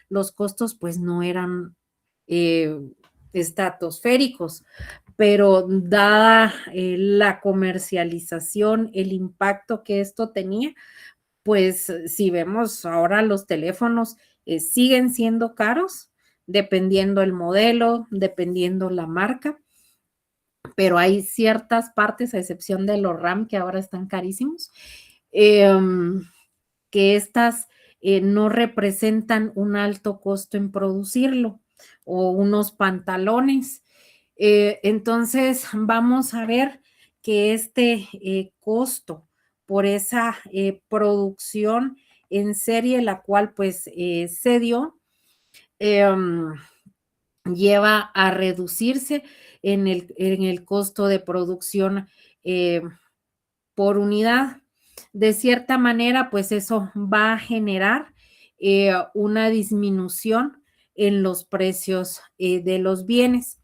los costos pues no eran estratosféricos, pero dada la comercialización, el impacto que esto tenía, pues si vemos ahora los teléfonos siguen siendo caros, dependiendo el modelo, dependiendo la marca, pero hay ciertas partes, a excepción de los RAM, que ahora están carísimos, que estas no representan un alto costo en producirlo, o unos pantalones. Entonces, vamos a ver que este costo por esa producción en serie, la cual pues se dio, lleva a reducirse en el costo de producción por unidad. De cierta manera, pues eso va a generar una disminución en los precios de los bienes.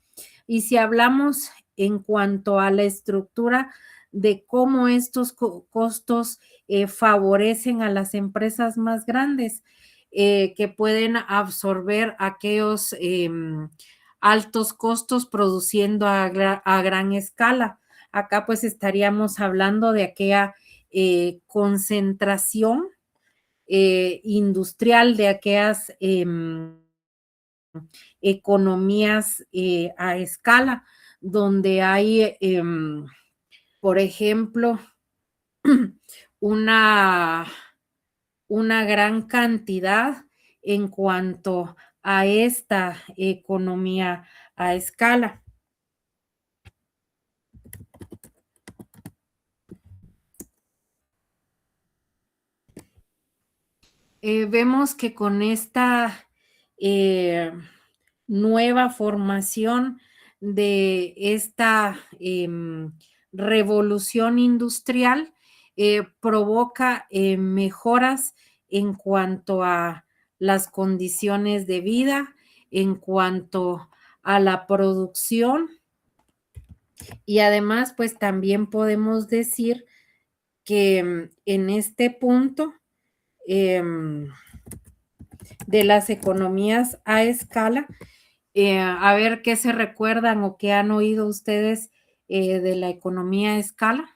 Y si hablamos en cuanto a la estructura de cómo estos costos favorecen a las empresas más grandes, que pueden absorber aquellos altos costos produciendo a gran escala. Acá pues estaríamos hablando de aquella concentración industrial, de aquellas economías a escala, donde hay, por ejemplo, una, una gran cantidad en cuanto a esta economía a escala. Vemos que con esta nueva formación de esta revolución industrial provoca mejoras en cuanto a las condiciones de vida, en cuanto a la producción, y además pues también podemos decir que en este punto de las economías a escala, a ver qué se recuerdan o qué han oído ustedes de la economía a escala.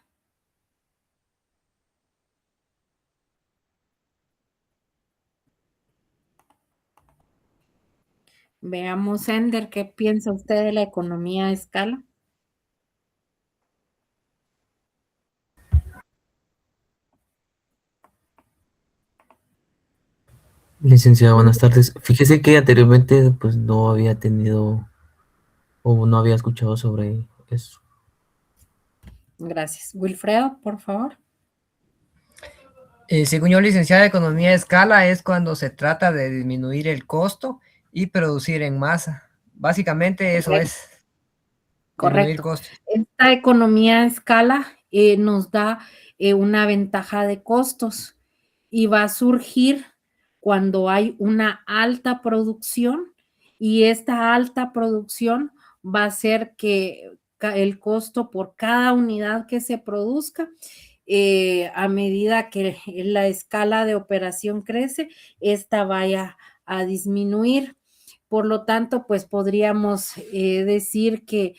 Veamos, Ender, ¿qué piensa usted de la economía a escala? Licenciada, buenas tardes. Fíjese que anteriormente pues no había tenido o no había escuchado sobre eso. Gracias. Wilfredo, por favor. Según yo, licenciada, economía de escala es cuando se trata de disminuir el costo y producir en masa. Básicamente eso Correcto. es, disminuir Correcto. costos. Esta economía a escala nos da una ventaja de costos y va a surgir cuando hay una alta producción, y esta alta producción va a hacer que el costo por cada unidad que se produzca, a medida que la escala de operación crece, esta vaya a disminuir. Por lo tanto, pues podríamos decir que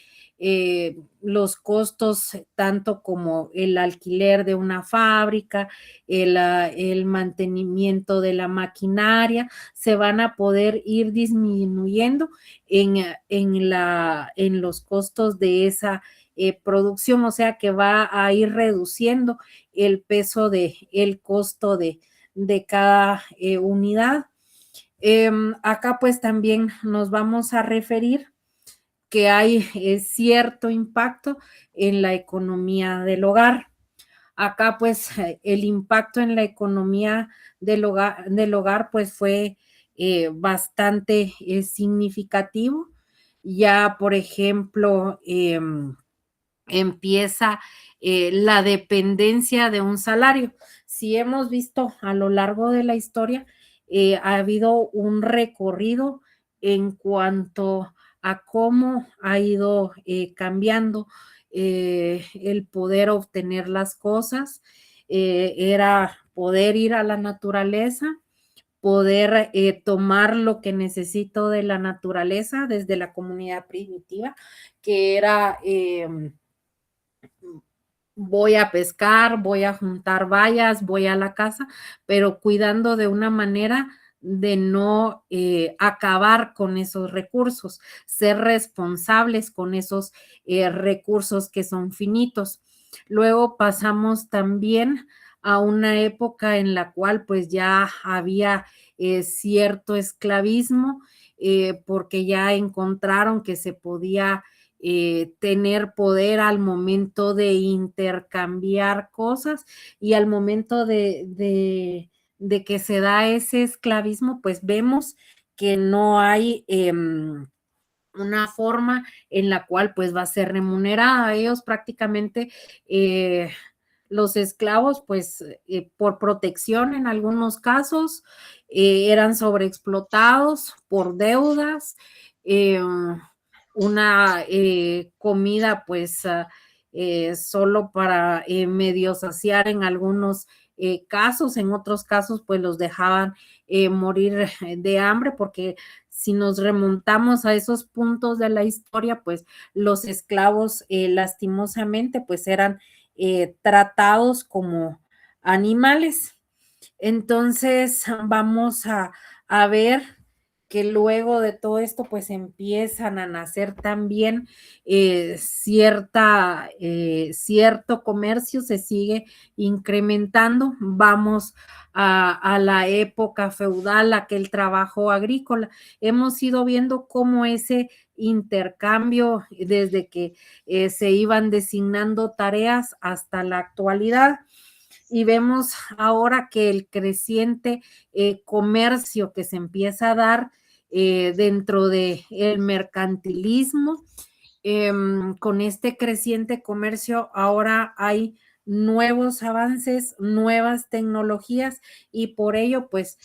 los costos, tanto como el alquiler de una fábrica, el mantenimiento de la maquinaria, se van a poder ir disminuyendo en los costos de esa producción, o sea que va a ir reduciendo el peso del costo de cada unidad. Acá pues también nos vamos a referir que hay cierto impacto en la economía del hogar. Acá pues el impacto en la economía del hogar pues fue bastante significativo. Ya, por ejemplo, empieza la dependencia de un salario. Si hemos visto a lo largo de la historia, ha habido un recorrido en cuanto a cómo ha ido cambiando el poder obtener las cosas. Era poder ir a la naturaleza, poder tomar lo que necesito de la naturaleza desde la comunidad primitiva, que era voy a pescar, voy a juntar bayas, voy a la casa, pero cuidando de una manera de no acabar con esos recursos, ser responsables con esos recursos que son finitos. Luego pasamos también a una época en la cual pues ya había cierto esclavismo, porque ya encontraron que se podía tener poder al momento de intercambiar cosas y al momento de que se da ese esclavismo, pues vemos que no hay una forma en la cual pues va a ser remunerada. Ellos prácticamente, los esclavos, pues por protección en algunos casos, eran sobreexplotados por deudas, una comida pues solo para medio saciar en algunos casos, en otros casos pues los dejaban morir de hambre, porque si nos remontamos a esos puntos de la historia, pues los esclavos lastimosamente pues eran tratados como animales. Entonces vamos a ver que luego de todo esto pues empiezan a nacer también cierto comercio, se sigue incrementando. Vamos a la época feudal, aquel trabajo agrícola. Hemos ido viendo cómo ese intercambio desde que se iban designando tareas hasta la actualidad. Y vemos ahora que el creciente comercio que se empieza a dar dentro del mercantilismo, con este creciente comercio ahora hay nuevos avances, nuevas tecnologías y por ello pues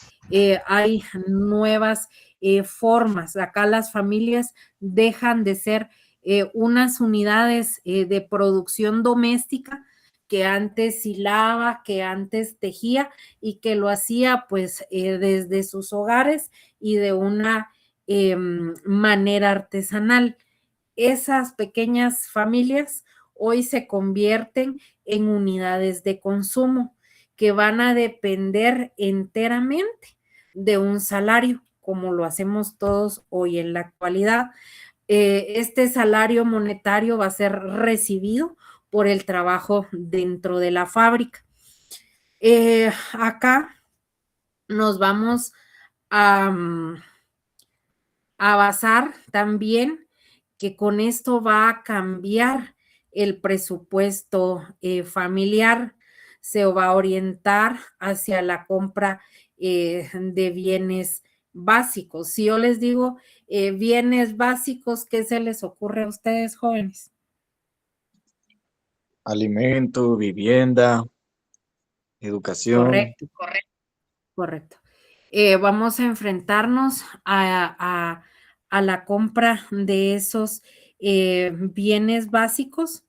hay nuevas formas. Acá las familias dejan de ser unas unidades de producción doméstica que antes hilaba, que antes tejía y que lo hacía pues desde sus hogares y de una manera artesanal. Esas pequeñas familias hoy se convierten en unidades de consumo que van a depender enteramente de un salario, como lo hacemos todos hoy en la actualidad. Este salario monetario va a ser recibido por el trabajo dentro de la fábrica. Acá nos vamos a basar también que con esto va a cambiar el presupuesto familiar, se va a orientar hacia la compra de bienes básicos. Si yo les digo bienes básicos, ¿qué se les ocurre a ustedes, jóvenes? Alimento, vivienda, educación. Correcto, correcto. Vamos a enfrentarnos a la compra de esos bienes básicos.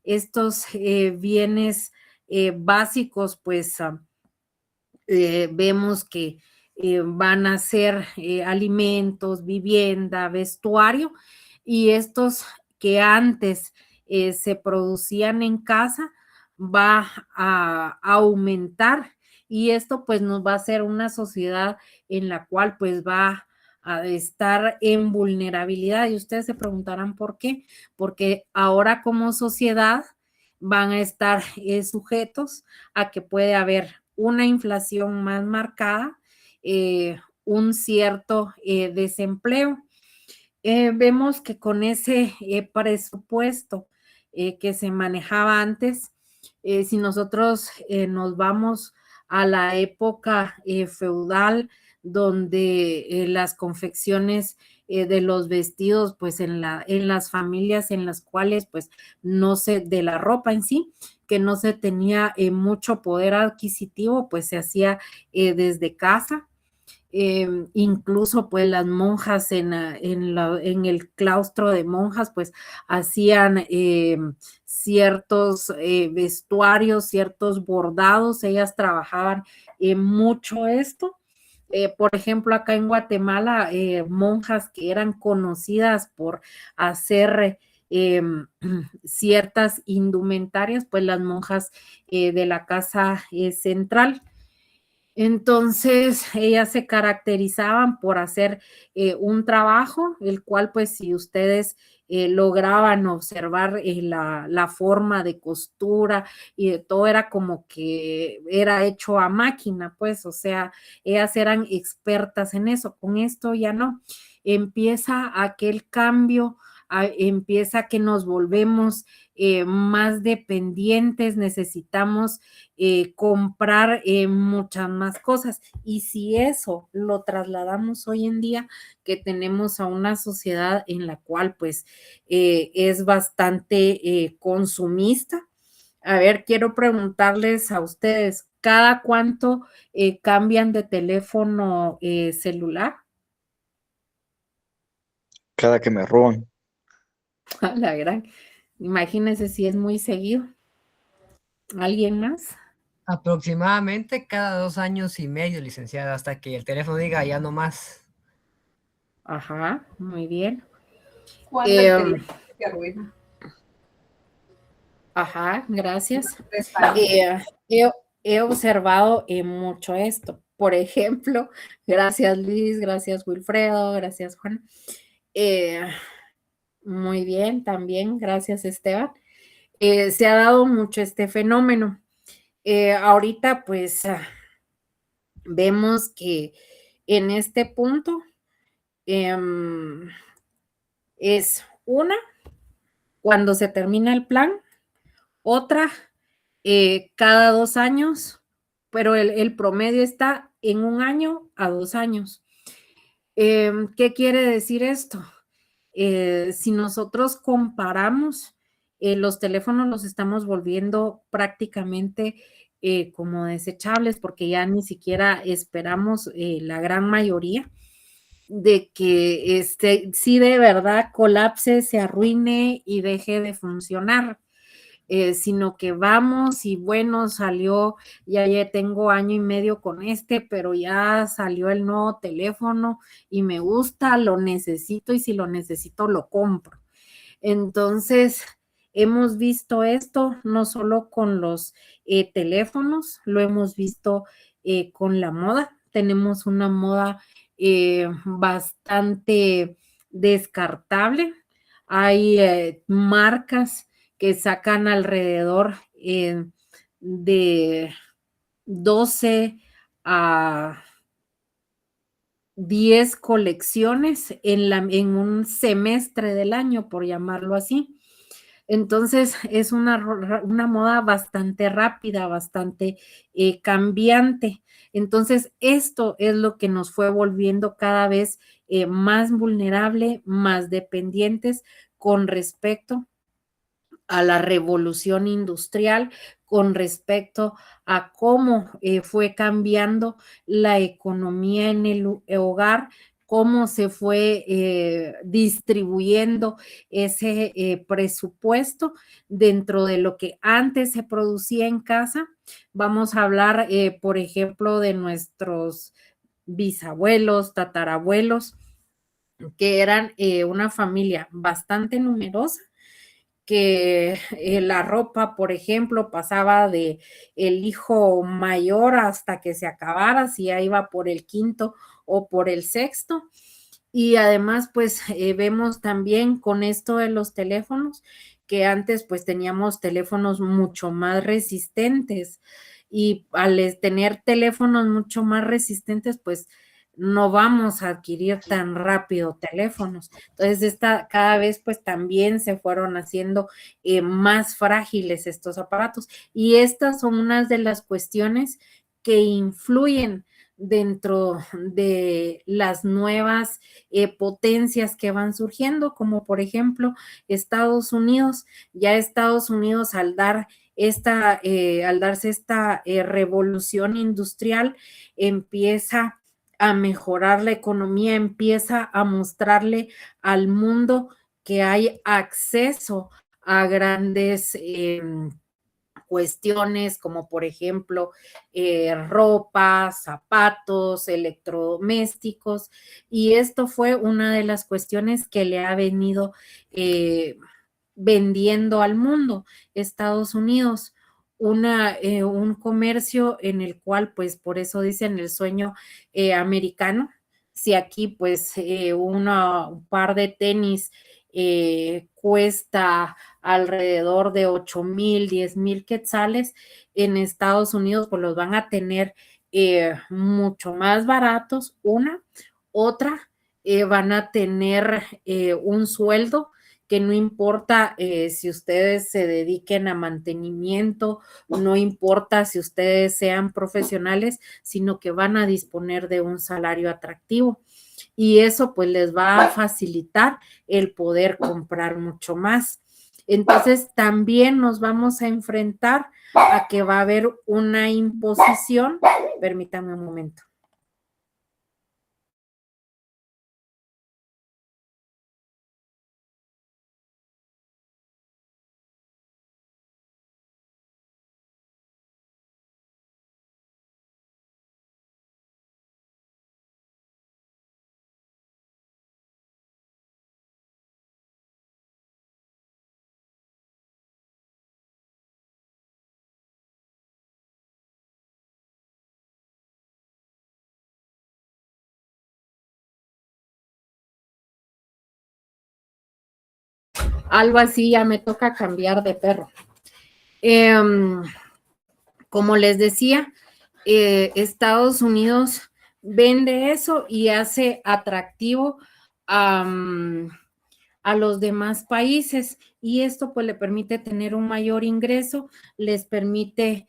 Estos bienes básicos, pues vemos que van a ser alimentos, vivienda, vestuario, y estos que antes se producían en casa va a aumentar, y esto pues nos va a hacer una sociedad en la cual pues va a estar en vulnerabilidad. Y ustedes se preguntarán por qué, porque ahora como sociedad van a estar sujetos a que puede haber una inflación más marcada, un cierto desempleo. Vemos que con ese presupuesto que se manejaba antes, si nosotros nos vamos a la época feudal, donde las confecciones de los vestidos, pues en las familias en las cuales, pues no se, de la ropa en sí, que no se tenía mucho poder adquisitivo, pues se hacía desde casa. Incluso pues las monjas en el claustro de monjas pues hacían ciertos vestuarios, ciertos bordados, ellas trabajaban mucho esto, Por ejemplo, acá en Guatemala, monjas que eran conocidas por hacer ciertas indumentarias, pues las monjas de la casa central. Entonces, ellas se caracterizaban por hacer un trabajo, el cual, pues, si ustedes lograban observar la forma de costura y de todo era como que era hecho a máquina, pues, o sea, ellas eran expertas en eso. Con esto ya no. Empieza aquel cambio, empieza que nos volvemos más dependientes, necesitamos comprar muchas más cosas. Y si eso lo trasladamos hoy en día, que tenemos a una sociedad en la cual pues es bastante consumista. A ver, quiero preguntarles a ustedes, ¿cada cuánto cambian de teléfono celular? Cada que me roban. A la gran, imagínense si es muy seguido. ¿Alguien más? Aproximadamente cada 2 años y medio, licenciada, hasta que el teléfono diga ya no más. Ajá, muy bien. Cuando el teléfono se arruina. Ajá, gracias. 3 años. He observado mucho esto. Por ejemplo, gracias Luis, gracias Wilfredo, gracias Juan. Muy bien, también, gracias Esteban. Se ha dado mucho este fenómeno. Ahorita pues vemos que en este punto es una, cuando se termina el plan, otra cada 2 años, pero el promedio está en 1 año a 2 años. ¿Qué quiere decir esto? Si nosotros comparamos, los teléfonos los estamos volviendo prácticamente como desechables porque ya ni siquiera esperamos la gran mayoría de que sí de verdad colapse, se arruine y deje de funcionar. Sino que vamos y bueno, salió, ya tengo 1 año y medio con pero ya salió el nuevo teléfono y me gusta, lo necesito y si lo necesito lo compro. Entonces, hemos visto esto no solo con los teléfonos, lo hemos visto con la moda. Tenemos una moda bastante descartable. Hay marcas que sacan alrededor de 12 a 10 colecciones en un semestre del año, por llamarlo así. Entonces, es una moda bastante rápida, bastante cambiante. Entonces, esto es lo que nos fue volviendo cada vez más vulnerable, más dependientes con respecto a la revolución industrial, con respecto a cómo fue cambiando la economía en el hogar, cómo se fue distribuyendo ese presupuesto dentro de lo que antes se producía en casa. Vamos a hablar, por ejemplo, de nuestros bisabuelos, tatarabuelos, que eran una familia bastante numerosa, que la ropa, por ejemplo, pasaba de el hijo mayor hasta que se acabara, si ya iba por el quinto o por el sexto. Y además, pues vemos también con esto de los teléfonos, que antes pues teníamos teléfonos mucho más resistentes y al tener teléfonos mucho más resistentes, pues no vamos a adquirir tan rápido teléfonos. Entonces, cada vez pues también se fueron haciendo más frágiles estos aparatos. Y estas son unas de las cuestiones que influyen dentro de las nuevas potencias que van surgiendo, como por ejemplo Estados Unidos. Ya Estados Unidos al darse esta revolución industrial, empieza a mejorar la economía, empieza a mostrarle al mundo que hay acceso a grandes cuestiones como por ejemplo ropa, zapatos, electrodomésticos, y esto fue una de las cuestiones que le ha venido vendiendo al mundo, Estados Unidos. Un comercio en el cual, pues por eso dicen el sueño americano. Si aquí pues un par de tenis cuesta alrededor de 8,000, 10,000 quetzales, en Estados Unidos pues los van a tener mucho más baratos. Otra, van a tener un sueldo que no importa si ustedes se dediquen a mantenimiento, no importa si ustedes sean profesionales, sino que van a disponer de un salario atractivo. Y eso pues les va a facilitar el poder comprar mucho más. Entonces también nos vamos a enfrentar a que va a haber una imposición. Permítame un momento. Algo así, ya me toca cambiar de perro. Como les decía, Estados Unidos vende eso y hace atractivo a los demás países, y esto pues le permite tener un mayor ingreso, les permite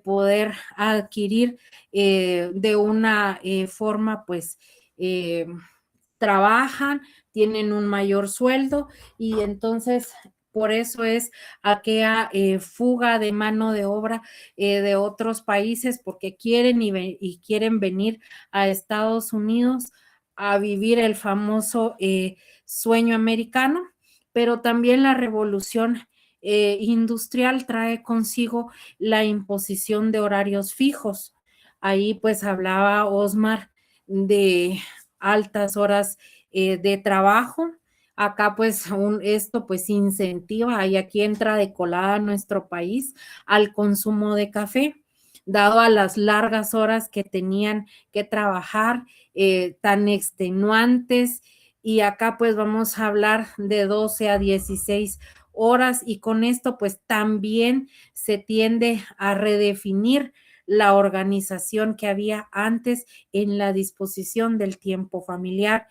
poder adquirir de una forma pues trabajan, tienen un mayor sueldo, y entonces por eso es aquella fuga de mano de obra de otros países, porque quieren y quieren venir a Estados Unidos a vivir el famoso sueño americano. Pero también la revolución industrial trae consigo la imposición de horarios fijos. Ahí pues hablaba Osmar de altas horas de trabajo. Acá pues esto pues incentiva, y aquí entra de colada nuestro país al consumo de café, dado a las largas horas que tenían que trabajar, tan extenuantes, y acá pues vamos a hablar de 12 a 16 horas, y con esto pues también se tiende a redefinir la organización que había antes en la disposición del tiempo familiar.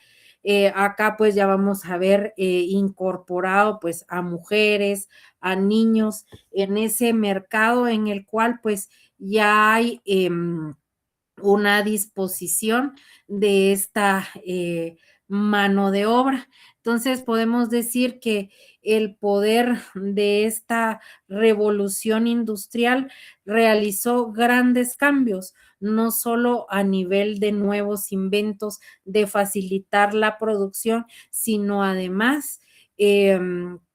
Acá pues ya vamos a ver incorporado pues a mujeres, a niños en ese mercado en el cual pues ya hay una disposición de esta mano de obra. Entonces podemos decir que el poder de esta revolución industrial realizó grandes cambios, no solo a nivel de nuevos inventos, de facilitar la producción, sino además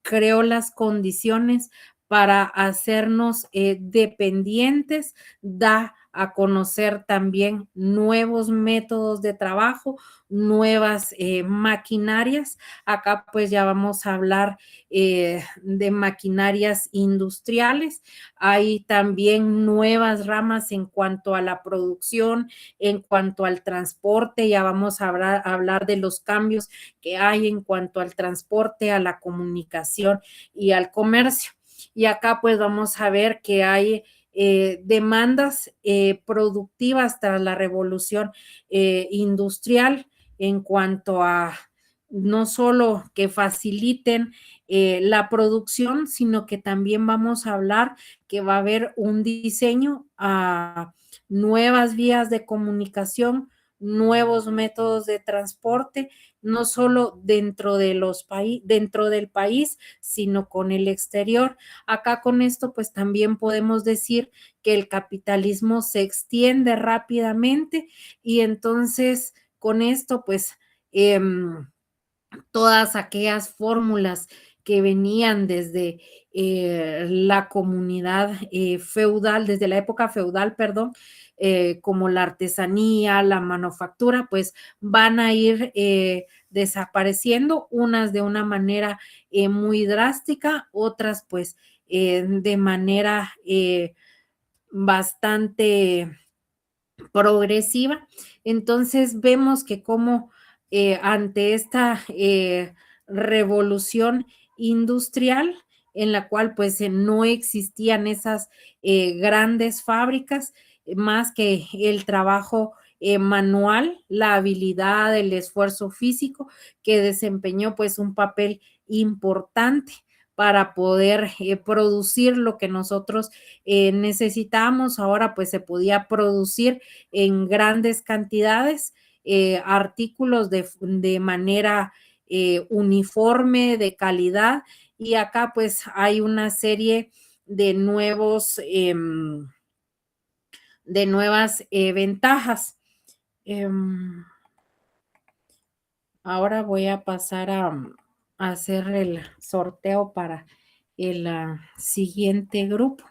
creó las condiciones para hacernos dependientes, da a conocer también nuevos métodos de trabajo, nuevas maquinarias. Acá pues ya vamos a hablar de maquinarias industriales. Hay también nuevas ramas en cuanto a la producción, en cuanto al transporte. Ya vamos a hablar de los cambios que hay en cuanto al transporte, a la comunicación y al comercio. Y acá pues vamos a ver que hay demandas productivas tras la revolución industrial, en cuanto a no solo que faciliten la producción, sino que también vamos a hablar que va a haber un diseño a nuevas vías de comunicación, nuevos métodos de transporte, no solo dentro del país, sino con el exterior. Acá con esto, pues también podemos decir que el capitalismo se extiende rápidamente, y entonces con esto, pues todas aquellas fórmulas que venían desde la comunidad feudal, desde la época feudal, perdón, como la artesanía, la manufactura, pues van a ir desapareciendo, unas de una manera muy drástica, otras pues de manera bastante progresiva. Entonces vemos que como ante esta revolución industrial en la cual pues no existían esas grandes fábricas, más que el trabajo manual, la habilidad, el esfuerzo físico que desempeñó pues un papel importante para poder producir lo que nosotros necesitábamos. Ahora pues se podía producir en grandes cantidades artículos de manera uniforme, de calidad, y acá pues hay una serie de nuevos, de nuevas ventajas. Ahora voy a pasar a hacer el sorteo para el siguiente grupo.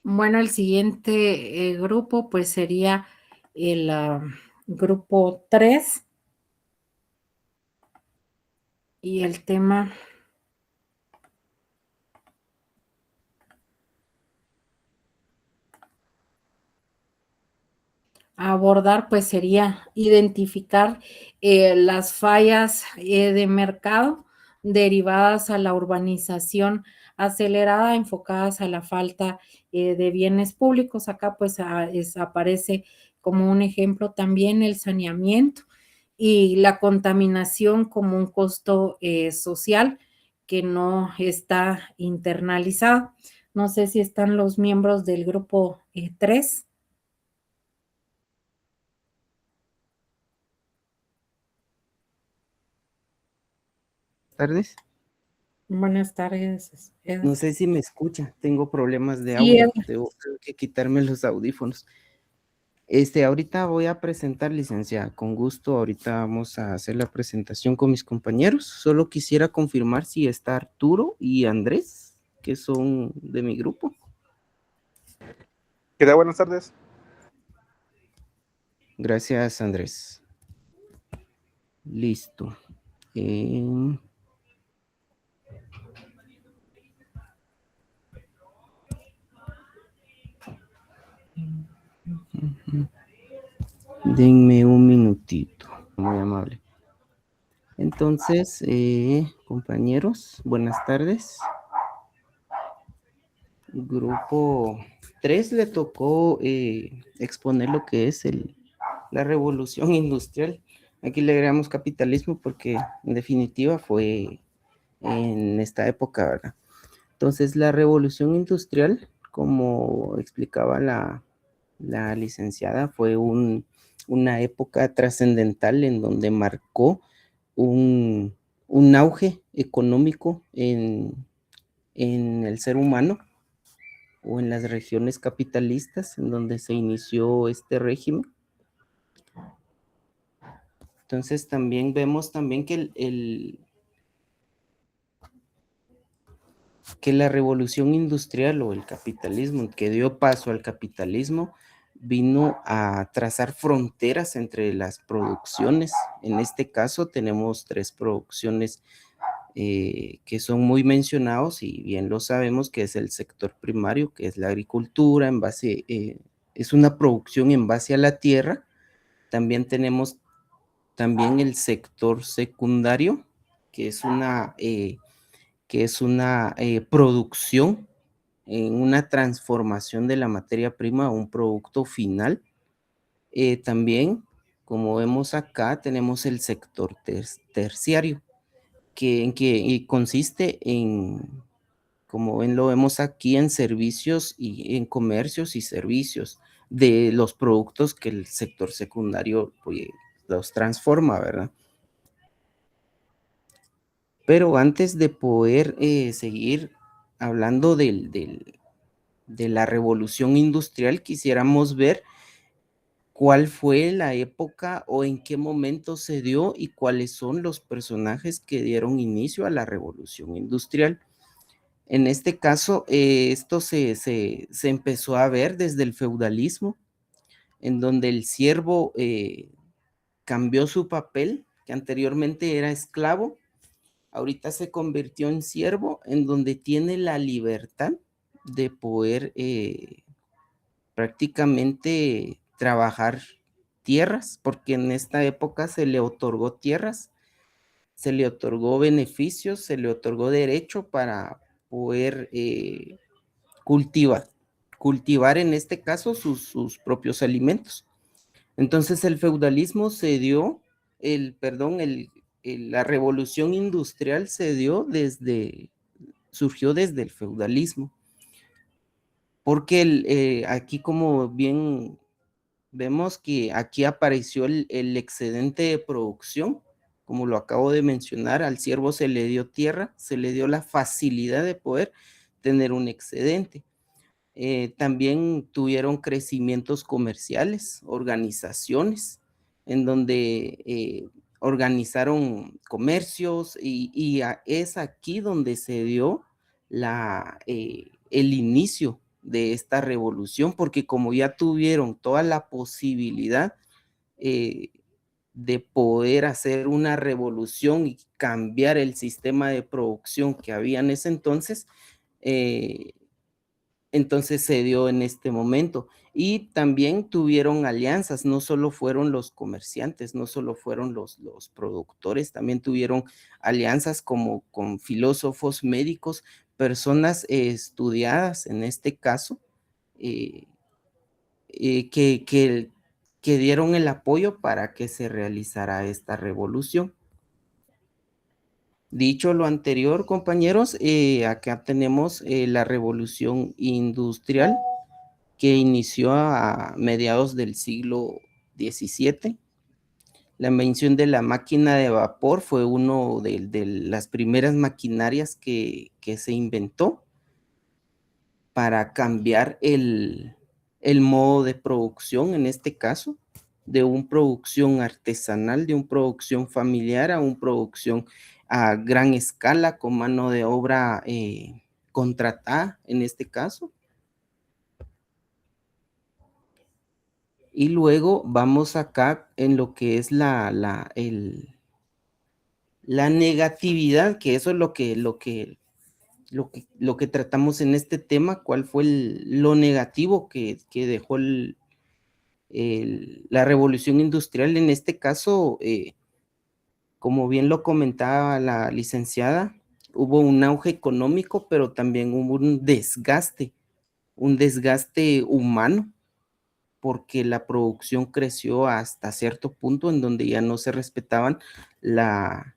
Bueno, el siguiente grupo pues sería el grupo 3 y el tema a abordar pues sería identificar las fallas de mercado derivadas a la urbanización acelerada, enfocadas a la falta de bienes públicos. Acá pues aparece como un ejemplo también el saneamiento y la contaminación como un costo social que no está internalizado. No sé si están los miembros del grupo 3. Tardes. Buenas tardes. No sé si me escucha, tengo problemas de Sí, audio, tengo que quitarme los audífonos. Ahorita voy a presentar, licenciada, con gusto, ahorita vamos a hacer la presentación con mis compañeros. Solo quisiera confirmar si está Arturo y Andrés, que son de mi grupo. ¿Qué tal? Buenas tardes. Gracias, Andrés. Listo. Denme un minutito, muy amable. Entonces, compañeros, buenas tardes. Grupo 3 le tocó exponer lo que es la revolución industrial. Aquí le agregamos capitalismo porque en definitiva fue en esta época, ¿verdad? Entonces, la revolución industrial, como explicaba la licenciada, fue una época trascendental en donde marcó un auge económico en el ser humano o en las regiones capitalistas en donde se inició este régimen. Entonces también vemos también que la revolución industrial o el capitalismo que dio paso al capitalismo vino a trazar fronteras entre las producciones. En este caso tenemos 3 producciones que son muy mencionados y bien lo sabemos, que es el sector primario, que es la agricultura, es una producción en base a la tierra. También tenemos también el sector secundario, que es una producción en una transformación de la materia prima a un producto final. También, como vemos acá, tenemos el sector consiste en como ven, lo vemos aquí en servicios y en comercios y servicios de los productos que el sector secundario pues, los transforma, ¿verdad? Pero antes de poder seguir hablando de la revolución industrial, quisiéramos ver cuál fue la época o en qué momento se dio y cuáles son los personajes que dieron inicio a la revolución industrial. En este caso, esto se empezó a ver desde el feudalismo, en donde el siervo cambió su papel, que anteriormente era esclavo, ahorita se convirtió en siervo, en donde tiene la libertad de poder prácticamente trabajar tierras, porque en esta época se le otorgó tierras, se le otorgó beneficios, se le otorgó derecho para poder cultivar en este caso sus propios alimentos. Entonces el feudalismo se dio, la revolución industrial surgió desde el feudalismo, porque aquí como bien vemos que aquí apareció el excedente de producción, como lo acabo de mencionar, al siervo se le dio tierra, se le dio la facilidad de poder tener un excedente. También tuvieron crecimientos comerciales, organizaciones, en donde organizaron comercios y es aquí donde se dio el inicio de esta revolución, porque como ya tuvieron toda la posibilidad de poder hacer una revolución y cambiar el sistema de producción que había en ese entonces, entonces se dio en este momento. Y también tuvieron alianzas, no solo fueron los comerciantes, no solo fueron los productores, también tuvieron alianzas como con filósofos, médicos, personas estudiadas en este caso, que dieron el apoyo para que se realizara esta revolución. Dicho lo anterior, compañeros, acá tenemos la revolución industrial que inició a mediados del siglo XVII. La invención de la máquina de vapor fue una de las primeras maquinarias que se inventó para cambiar el modo de producción, en este caso, de una producción artesanal, de una producción familiar a una producción a gran escala con mano de obra contratada, en este caso. Y luego vamos acá en lo que es la negatividad, que eso es lo que tratamos en este tema, cuál fue lo negativo que dejó la revolución industrial. En este caso, como bien lo comentaba la licenciada, hubo un auge económico, pero también hubo un desgaste humano, porque la producción creció hasta cierto punto en donde ya no se respetaban la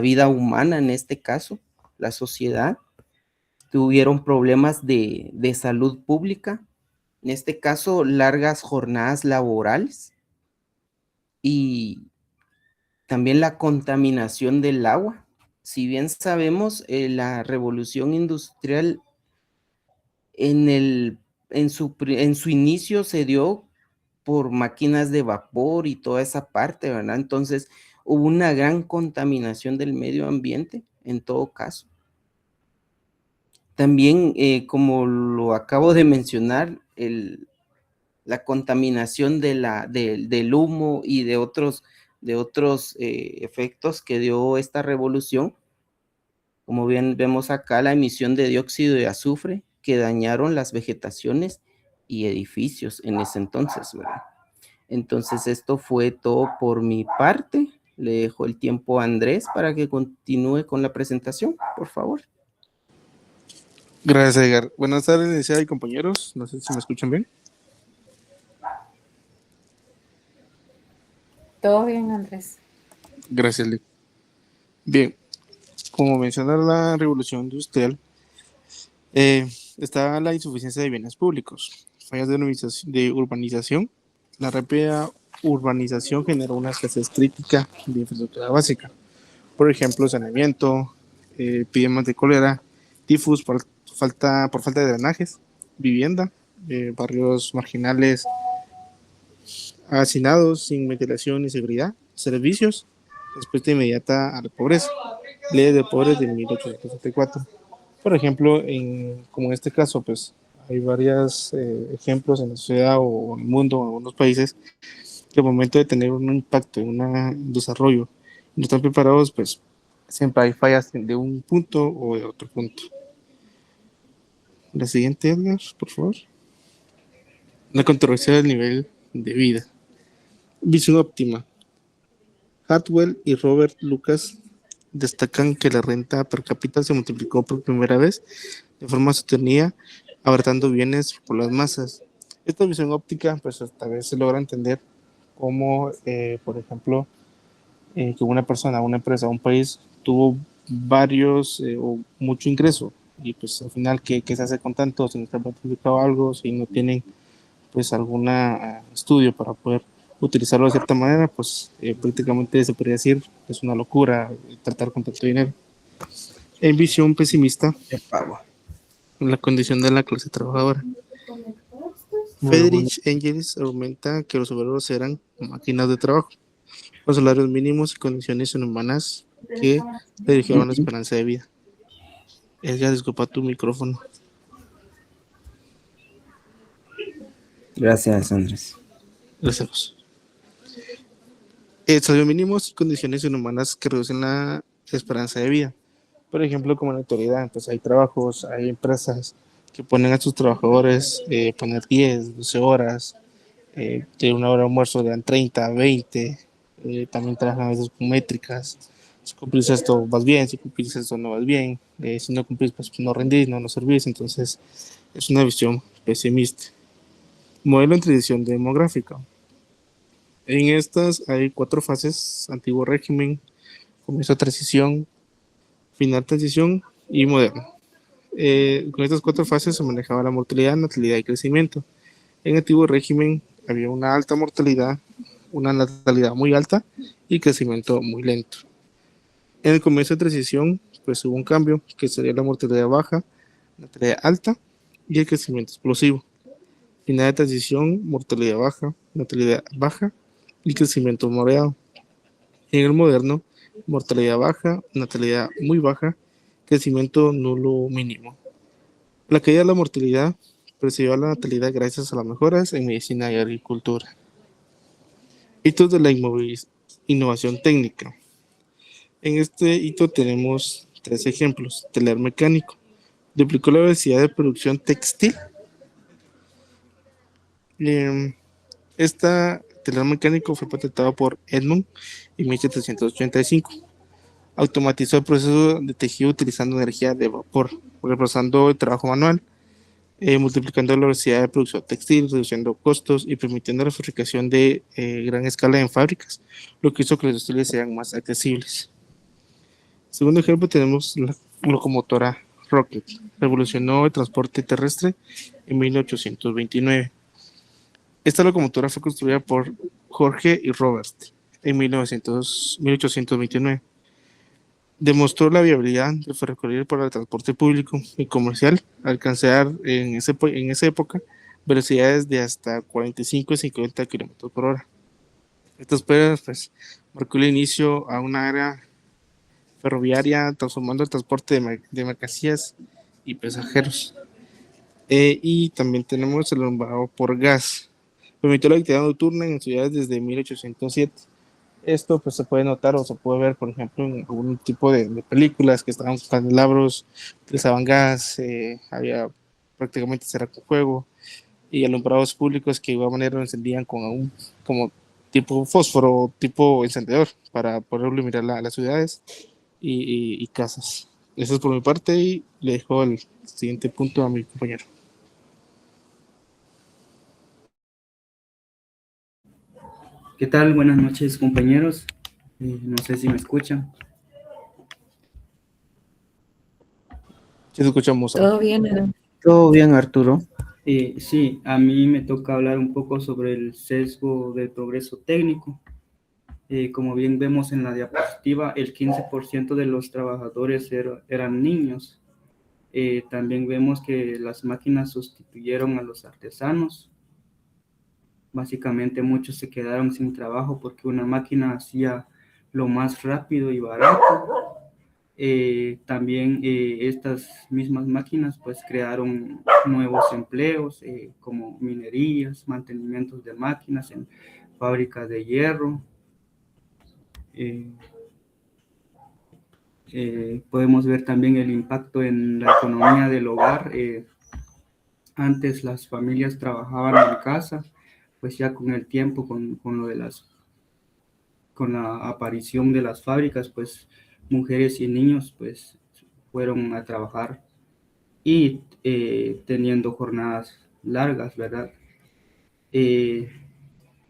vida humana, en este caso, la sociedad. Tuvieron problemas de salud pública, en este caso, largas jornadas laborales y también la contaminación del agua. Si bien sabemos, la revolución industrial en su inicio se dio por máquinas de vapor y toda esa parte, ¿verdad? Entonces hubo una gran contaminación del medio ambiente en todo caso. También, como lo acabo de mencionar, la contaminación del humo y de otros efectos que dio esta revolución, como bien vemos acá, la emisión de dióxido de azufre que dañaron las vegetaciones y edificios en ese entonces, ¿verdad? Entonces esto fue todo por mi parte. Le dejo el tiempo a Andrés para que continúe con la presentación, por favor. Gracias, Edgar. Buenas tardes, licenciada y compañeros. No sé si me escuchan bien. Todo bien, Andrés. Gracias, Lic. Bien. como menciona la revolución industrial, está la insuficiencia de bienes públicos, fallas de urbanización. La rápida urbanización generó una escasez crítica de infraestructura básica. Por ejemplo, saneamiento, epidemias de cólera, tifus por falta de drenajes, vivienda, barrios marginales, hacinados sin ventilación ni seguridad, servicios, respuesta inmediata a la pobreza, leyes de pobres de 1874. Por ejemplo, como en este caso, pues hay varios ejemplos en la sociedad o en el mundo, en algunos países, que al momento de tener un impacto en un desarrollo, no están preparados, pues siempre hay fallas de un punto o de otro punto. La siguiente, Edgar, por favor. La controversia del nivel de vida. Visión óptima. Hartwell y Robert Lucas destacan que la renta per cápita se multiplicó por primera vez de forma sostenida, abarcando bienes por las masas. Esta visión óptica, pues tal vez se logra entender como, por ejemplo, que una persona, una empresa, un país tuvo varios o mucho ingreso y pues al final, ¿qué se hace con tanto? Si no está planificado algo, si no tienen pues algún estudio para poder utilizarlo de cierta manera, pues prácticamente se podría decir que es una locura tratar con tanto dinero. En visión pesimista, la condición de la clase trabajadora. Friedrich Engels argumenta que los obreros eran máquinas de trabajo, con salarios mínimos y condiciones inhumanas que redujeron la esperanza de vida. Edgar, disculpa tu micrófono. Gracias, Andrés. Gracias. Salarios mínimos y condiciones inhumanas que reducen la esperanza de vida. Por ejemplo, como en la actualidad, pues hay trabajos, hay empresas que ponen a sus trabajadores poner 10, 12 horas, de una hora de almuerzo le dan 30, 20, también trabajan a veces con métricas. Si cumplís esto vas bien, si cumplís esto no vas bien, si no cumplís pues no rendís, no servís, entonces es una visión pesimista. Modelo en transición demográfica. En estas hay 4 fases: antiguo régimen, comienzo de transición, final transición y moderno. Con estas 4 fases se manejaba la mortalidad, natalidad y crecimiento. En el antiguo régimen había una alta mortalidad, una natalidad muy alta y crecimiento muy lento. En el comienzo de transición, pues hubo un cambio, que sería la mortalidad baja, natalidad alta y el crecimiento explosivo. Final de transición, mortalidad baja, natalidad baja y crecimiento moderado. En el moderno, mortalidad baja, natalidad muy baja, crecimiento nulo mínimo. La caída de la mortalidad precedió a la natalidad gracias a las mejoras en medicina y agricultura. Hitos de la innovación técnica. En este hito tenemos 3 ejemplos. Telar mecánico. Duplicó la velocidad de producción textil. Esta telar mecánico fue patentado por Edmond en 1785. Automatizó el proceso de tejido utilizando energía de vapor, reemplazando el trabajo manual, multiplicando la velocidad de producción textil, reduciendo costos y permitiendo la fabricación de gran escala en fábricas, lo que hizo que los textiles sean más accesibles. Segundo ejemplo, tenemos la locomotora Rocket. Revolucionó el transporte terrestre en 1829. Esta locomotora fue construida por Jorge y Robert en 1829. Demostró la viabilidad del ferrocarril para el transporte público y comercial, alcanzar en esa época velocidades de hasta 45 y 50 kilómetros por hora. Estas pruebas pues, marcó el inicio a una era ferroviaria, transformando el transporte de mercancías y pasajeros. Y también tenemos el alumbrado por gas. Permitió la actividad nocturna en ciudades desde 1807. Esto pues se puede notar o se puede ver, por ejemplo, en algún tipo de películas que estaban con candelabros, utilizaban gas, había prácticamente cerca con fuego y alumbrados públicos que de igual manera lo encendían con como tipo fósforo, tipo encendedor para poder iluminar las ciudades y casas. Eso es por mi parte y le dejo el siguiente punto a mi compañero. ¿Qué tal? Buenas noches, compañeros. No sé si me escuchan. Sí, escuchamos. ¿Todo bien, Eden? ¿Todo bien, Arturo? Sí, a mí me toca hablar un poco sobre el sesgo del progreso técnico. Como bien vemos en la diapositiva, el 15% de los trabajadores eran niños. También vemos que las máquinas sustituyeron a los artesanos. Básicamente muchos se quedaron sin trabajo porque una máquina hacía lo más rápido y barato. También estas mismas máquinas pues crearon nuevos empleos como minerías, mantenimientos de máquinas en fábricas de hierro. Podemos ver también el impacto en la economía del hogar. Antes las familias trabajaban en casa, pues ya con el tiempo, con lo de con la aparición de las fábricas, pues mujeres y niños pues fueron a trabajar y teniendo jornadas largas, ¿verdad?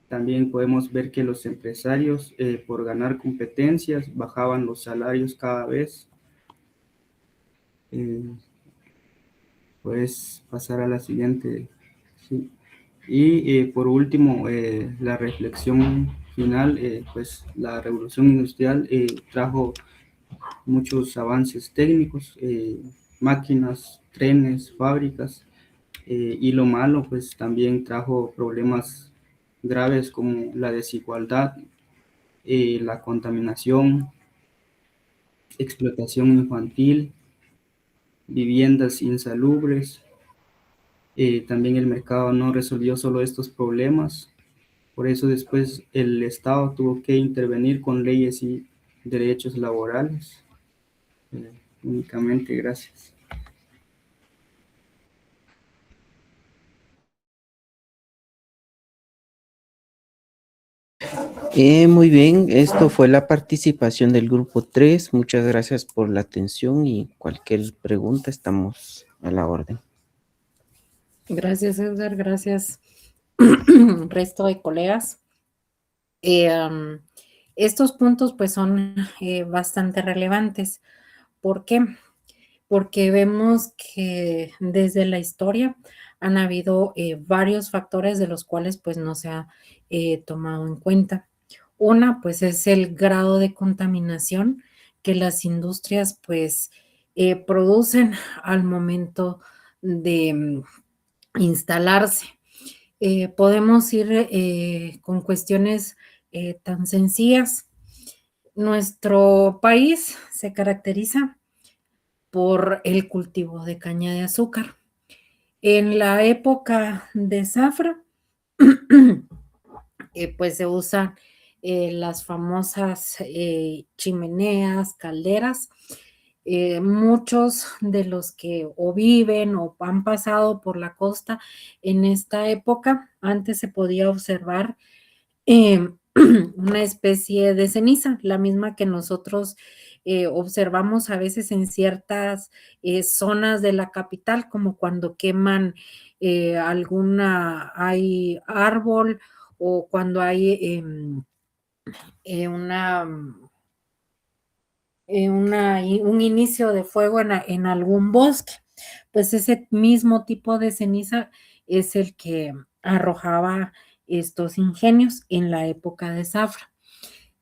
También podemos ver que los empresarios, por ganar competencias, bajaban los salarios cada vez. Puedes pasar a la siguiente. Sí. Y por último, la reflexión final, pues la revolución industrial trajo muchos avances técnicos, máquinas, trenes, fábricas, y lo malo, pues también trajo problemas graves como la desigualdad, la contaminación, explotación infantil, viviendas insalubres. También el mercado no resolvió solo estos problemas, por eso después el Estado tuvo que intervenir con leyes y derechos laborales. Únicamente, gracias. Muy bien, esto fue la participación del grupo 3. Muchas gracias por la atención y cualquier pregunta estamos a la orden. Gracias, Edgar. Gracias, resto de colegas. Estos puntos pues son bastante relevantes. ¿Por qué? Porque vemos que desde la historia han habido varios factores de los cuales pues no se ha tomado en cuenta. Una pues es el grado de contaminación que las industrias pues producen al momento de instalarse. Podemos ir con cuestiones tan sencillas. Nuestro país se caracteriza por el cultivo de caña de azúcar. En la época de zafra, pues se usan las famosas chimeneas, calderas. Muchos de los que o viven o han pasado por la costa en esta época, antes se podía observar una especie de ceniza, la misma que nosotros observamos a veces en ciertas zonas de la capital, como cuando queman hay árbol o cuando hay un inicio de fuego en algún bosque. Pues ese mismo tipo de ceniza es el que arrojaba estos ingenios en la época de zafra.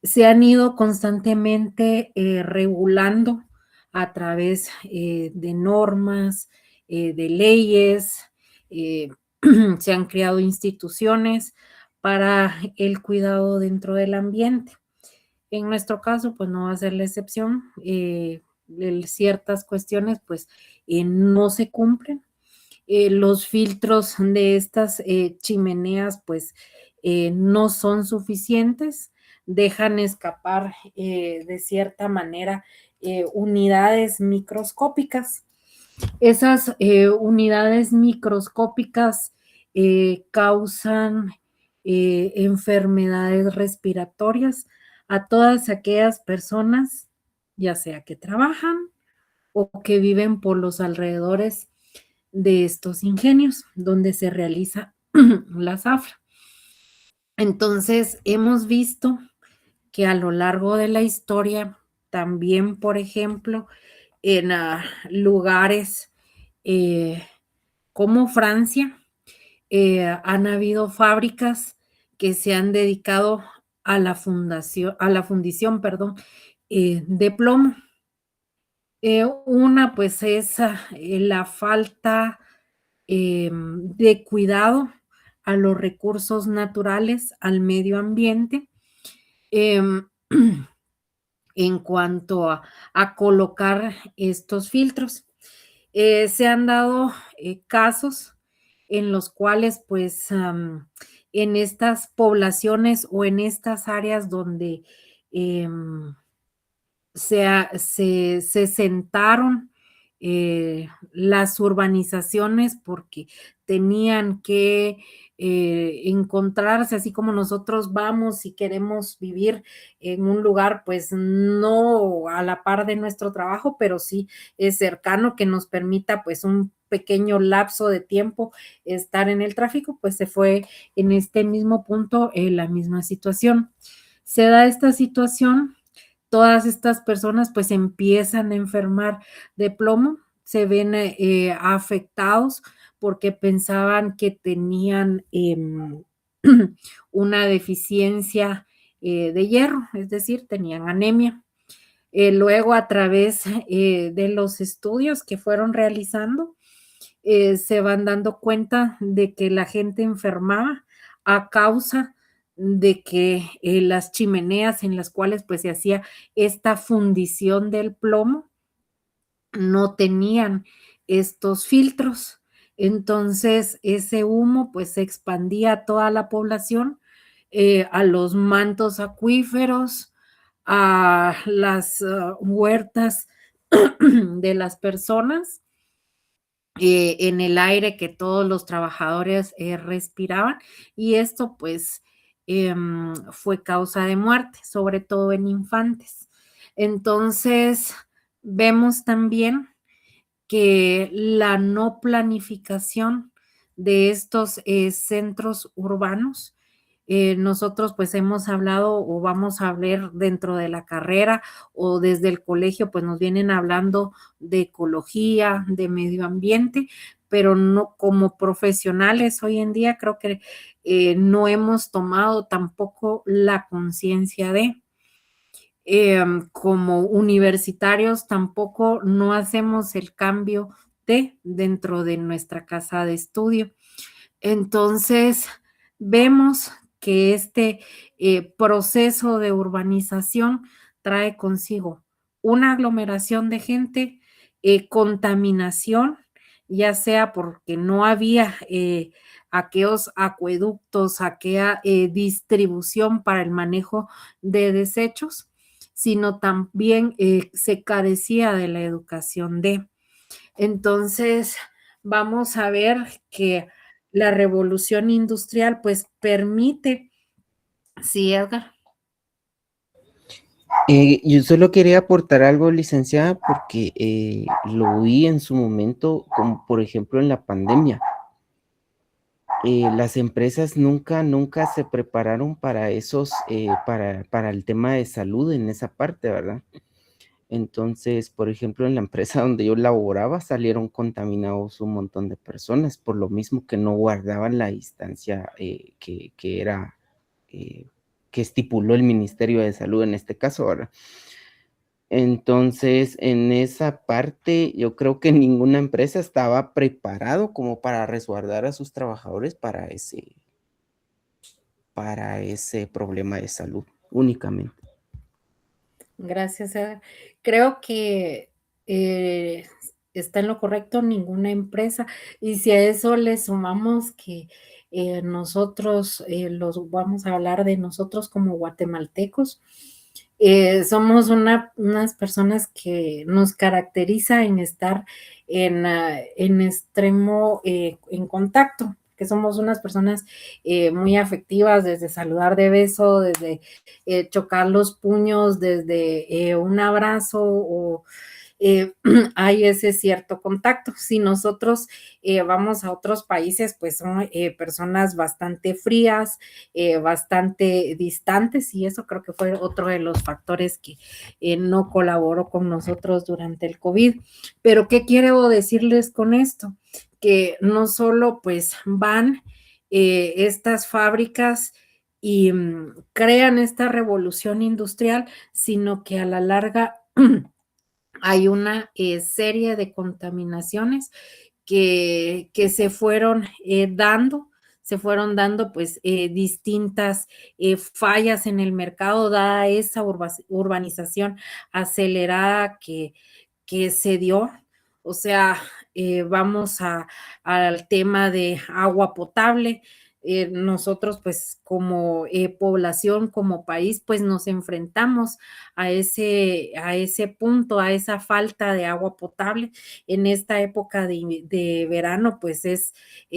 Se han ido constantemente regulando a través de normas, de leyes, se han creado instituciones para el cuidado dentro del ambiente. En nuestro caso, pues no va a ser la excepción. Ciertas cuestiones, pues no se cumplen. Los filtros de estas chimeneas, pues no son suficientes. Dejan escapar de cierta manera unidades microscópicas. Esas unidades microscópicas causan enfermedades respiratorias a todas aquellas personas, ya sea que trabajan o que viven por los alrededores de estos ingenios donde se realiza la zafra. Entonces, hemos visto que a lo largo de la historia, también, por ejemplo, en lugares como Francia. Han habido fábricas que se han dedicado a la fundición, perdón, de plomo. Una, pues, es la falta de cuidado a los recursos naturales, al medio ambiente, em, en cuanto a colocar estos filtros. Se han dado casos en los cuales, pues, en estas poblaciones o en estas áreas donde se sentaron las urbanizaciones porque tenían que encontrarse, así como nosotros vamos y queremos vivir en un lugar, pues no a la par de nuestro trabajo, pero sí es cercano, que nos permita pues un pequeño lapso de tiempo estar en el tráfico, pues se fue en este mismo punto la misma situación. Se da esta situación, todas estas personas pues empiezan a enfermar de plomo, se ven afectados porque pensaban que tenían una deficiencia de hierro, es decir, tenían anemia. Luego, a través de los estudios que fueron realizando, se van dando cuenta de que la gente enfermaba a causa de que las chimeneas en las cuales pues se hacía esta fundición del plomo no tenían estos filtros. Entonces ese humo pues se expandía a toda la población, a los mantos acuíferos, a las huertas de las personas, en el aire que todos los trabajadores respiraban, y esto pues fue causa de muerte, sobre todo en infantes. Entonces, vemos también que la no planificación de estos centros urbanos, nosotros pues hemos hablado o vamos a hablar dentro de la carrera o desde el colegio, pues nos vienen hablando de ecología, de medio ambiente, pero no como profesionales hoy en día creo que no hemos tomado tampoco la conciencia de. Como universitarios tampoco no hacemos el cambio dentro de nuestra casa de estudio. Entonces, vemos que este proceso de urbanización trae consigo una aglomeración de gente, contaminación, ya sea porque no había aquellos acueductos, aquella distribución para el manejo de desechos, sino también se carecía de la educación de. Entonces, vamos a ver que la revolución industrial pues permite, sí, Edgar. Yo solo quería aportar algo, licenciada, porque lo vi en su momento, como por ejemplo en la pandemia. Las empresas nunca se prepararon para esos, para el tema de salud en esa parte, ¿verdad? Entonces, por ejemplo, en la empresa donde yo laboraba salieron contaminados un montón de personas, por lo mismo que no guardaban la distancia que era, que estipuló el Ministerio de Salud en este caso, ¿verdad? Entonces, en esa parte, yo creo que ninguna empresa estaba preparado como para resguardar a sus trabajadores para ese problema de salud únicamente. Gracias, Edgar. Creo que está en lo correcto ninguna empresa. Y si a eso le sumamos que nosotros, vamos a hablar de nosotros como guatemaltecos, somos unas personas que nos caracteriza en estar en extremo en contacto, que somos unas personas muy afectivas, desde saludar de beso, desde chocar los puños, desde un abrazo o hay ese cierto contacto. Si nosotros vamos a otros países, pues son personas bastante frías, bastante distantes, y eso creo que fue otro de los factores que no colaboró con nosotros durante el COVID. Pero ¿qué quiero decirles con esto? Que no solo pues van estas fábricas y crean esta revolución industrial, sino que a la larga hay una serie de contaminaciones que se fueron dando pues distintas fallas en el mercado, dada esa urbanización acelerada que se dio. O sea, vamos al tema de agua potable. Nosotros, pues, como población, como país, pues nos enfrentamos a ese punto, a esa falta de agua potable. En esta época de verano, pues es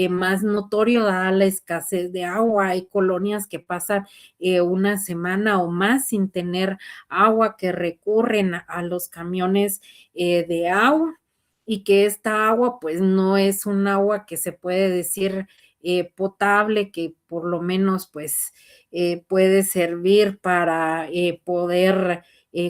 más notorio dada la escasez de agua. Hay colonias que pasan una semana o más sin tener agua, que recurren a los camiones de agua, y que esta agua pues no es un agua que se puede decir potable, que por lo menos pues puede servir para poder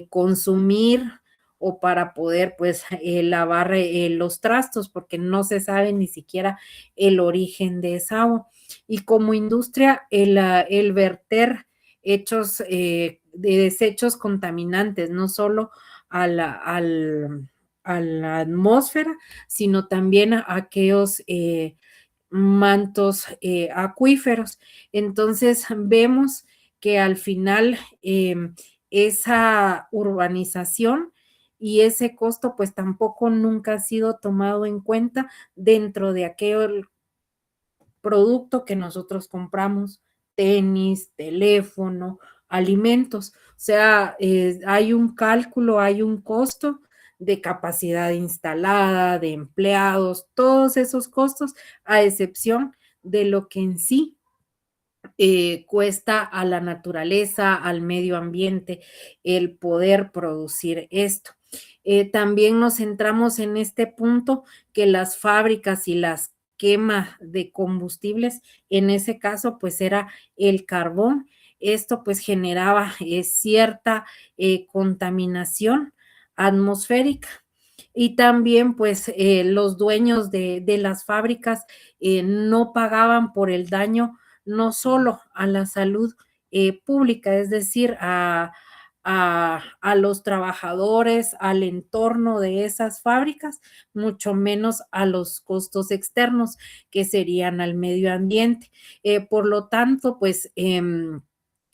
consumir o para poder pues lavar los trastos, porque no se sabe ni siquiera el origen de esa agua. Y como industria, el verter hechos de desechos contaminantes, no solo a la atmósfera, sino también a aquellos mantos acuíferos. Entonces vemos que al final esa urbanización y ese costo pues tampoco nunca ha sido tomado en cuenta dentro de aquel producto que nosotros compramos: tenis, teléfono, alimentos. O sea, hay un cálculo, hay un costo de capacidad instalada, de empleados, todos esos costos, a excepción de lo que en sí cuesta a la naturaleza, al medio ambiente, el poder producir esto. También nos centramos en este punto, que las fábricas y las quema de combustibles, en ese caso pues era el carbón. Esto pues generaba cierta contaminación atmosférica. Y también pues los dueños de las fábricas no pagaban por el daño, no solo a la salud pública, es decir, a los trabajadores, al entorno de esas fábricas, mucho menos a los costos externos, que serían al medio ambiente. Por lo tanto, pues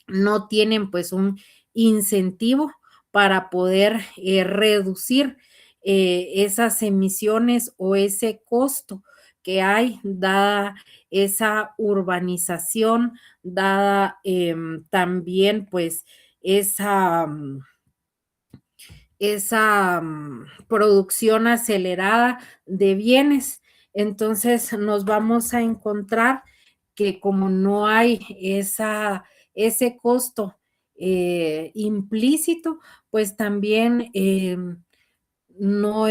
no tienen pues un incentivo para poder reducir esas emisiones o ese costo que hay, dada esa urbanización, dada también pues esa, producción acelerada de bienes. Entonces nos vamos a encontrar que como no hay ese costo implícito, pues también no,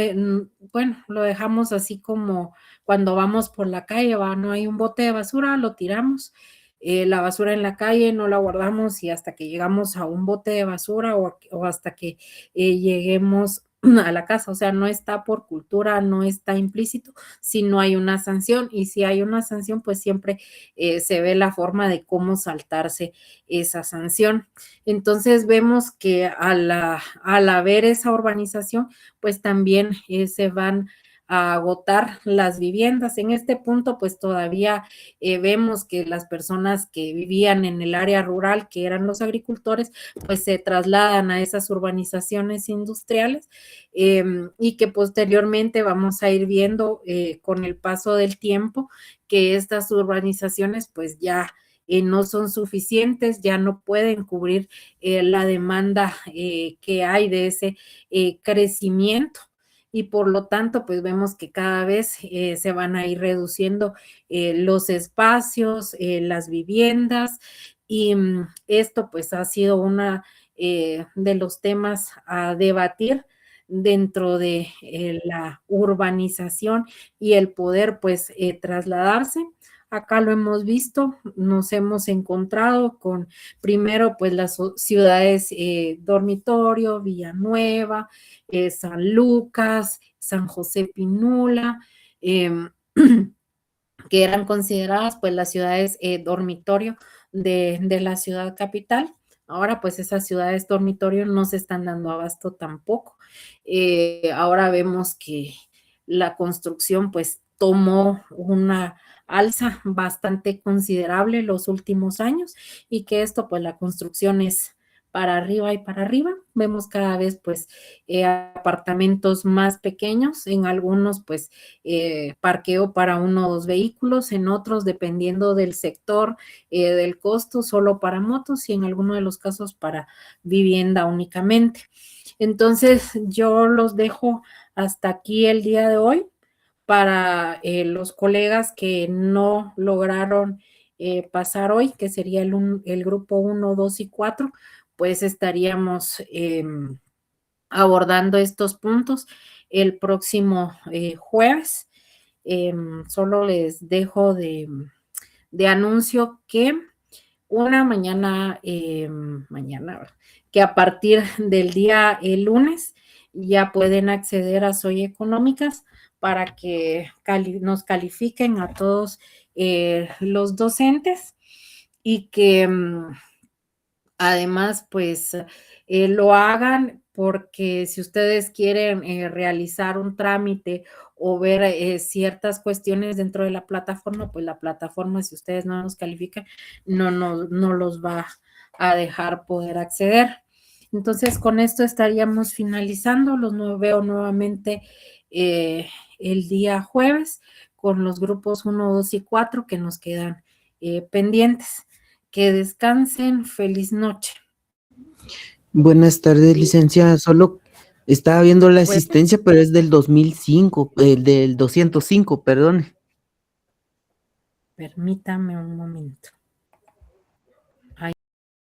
bueno, lo dejamos así como cuando vamos por la calle, no hay un bote de basura, lo tiramos. La basura en la calle no la guardamos, y hasta que llegamos a un bote de basura o hasta que lleguemos a la casa. O sea, no está por cultura, no está implícito si no hay una sanción, y si hay una sanción, pues siempre se ve la forma de cómo saltarse esa sanción. Entonces vemos que al haber esa urbanización, pues también se van a agotar las viviendas. En este punto, pues todavía vemos que las personas que vivían en el área rural, que eran los agricultores, pues se trasladan a esas urbanizaciones industriales, y que posteriormente vamos a ir viendo con el paso del tiempo que estas urbanizaciones pues ya no son suficientes, ya no pueden cubrir la demanda que hay de ese crecimiento, y por lo tanto pues vemos que cada vez se van a ir reduciendo los espacios, las viviendas, y esto pues ha sido una de los temas a debatir dentro de la urbanización y el poder pues trasladarse. Acá lo hemos visto, nos hemos encontrado con primero pues las ciudades dormitorio, Villanueva, San Lucas, San José Pinula, que eran consideradas pues las ciudades dormitorio de la ciudad capital. Ahora pues esas ciudades dormitorio no se están dando abasto tampoco. Ahora vemos que la construcción pues tomó una alza bastante considerable los últimos años y que esto pues la construcción es para arriba y para arriba. Vemos cada vez pues apartamentos más pequeños, en algunos pues parqueo para 1 o 2 vehículos, en otros dependiendo del sector del costo solo para motos y en algunos de los casos para vivienda únicamente. Entonces yo los dejo hasta aquí el día de hoy. Para los colegas que no lograron pasar hoy, que sería el grupo 1, 2 y 4, pues estaríamos abordando estos puntos el próximo jueves. Solo les dejo de anuncio que mañana, que a partir del día lunes ya pueden acceder a Soy Económicas para que nos califiquen a todos los docentes y que además pues lo hagan porque si ustedes quieren realizar un trámite o ver ciertas cuestiones dentro de la plataforma, pues la plataforma, si ustedes no nos califican, no los va a dejar poder acceder. Entonces, con esto estaríamos finalizando. Los veo nuevamente el día jueves con los grupos 1, 2 y 4 que nos quedan pendientes. Que descansen. Feliz noche. Buenas tardes, licenciada. Solo estaba viendo la asistencia, pero es del 2005, del 205, perdón. Permítame un momento.